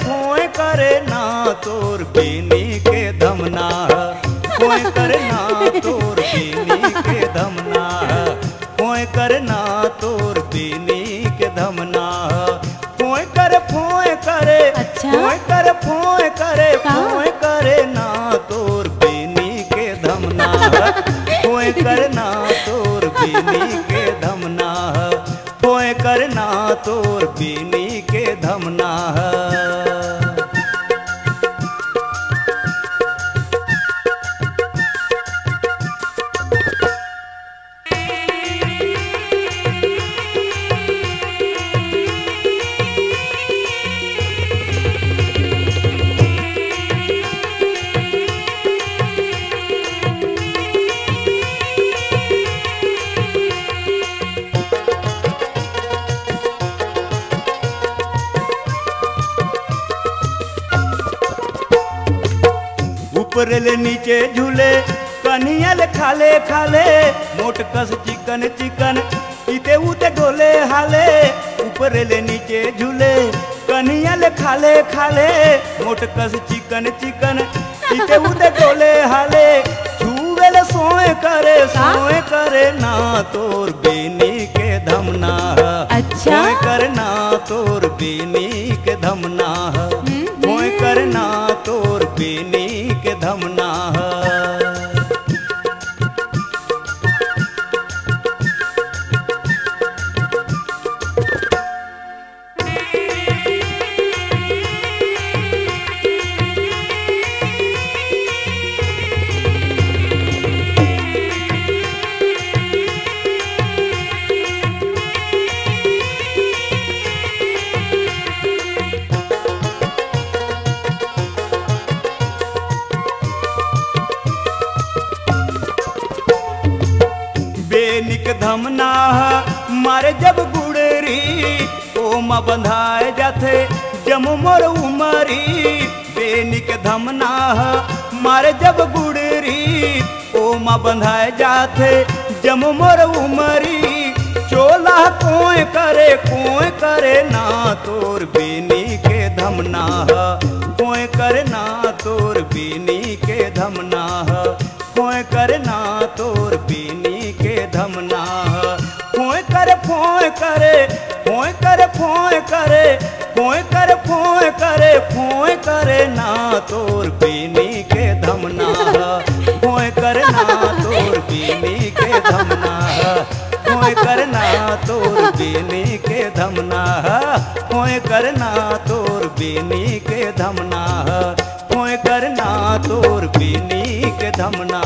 फोए करे ना तोर बेनी के धमना फोए करे ना तोर बेनी के धमना फोए करे ना तोर बेनी के धमना फोए करे अच्छा? फोए करे ना तोर बेनी के धमना फोए करे ना तोर बेनी के धमना फोए करे ना तोर बेनी के धमना। ऊपर ले नीचे झूले कन्हैया खाले खाले मोट कस चिकन चिकन इते उते डोले हाले ऊपर ले नीचे झूले कन्हैया खाले खाले मोट कस चिकन चिकन इते उते डोले हाले छुवेले सोए करे ना तोर बेनी के धमना अच्छा? सोए करे ना तोर बेनी के धमना सोए करे ना तोर बेनी के धमना। बेनिक धमना मारे जब गुड़री ओमा बंधाए जाथे जम मोर उमरी बेनिक धमना मारे जब गुड़री ओमा बंधाए जाथे जम मोर उमरी चोला कोय करे ना तोर बेनी के धमना कोय करे ना तोर बेनी के धमना कोय करे ना तोर बेनी के धमना फोए करे ना तोर बेनी के धमना फोए करे ना तोर बेनी के धमना फोए करे ना तोर बेनी के धमना फोए करे ना तोर बेनी के धमना फोए करे ना तोर बेनी के धमना।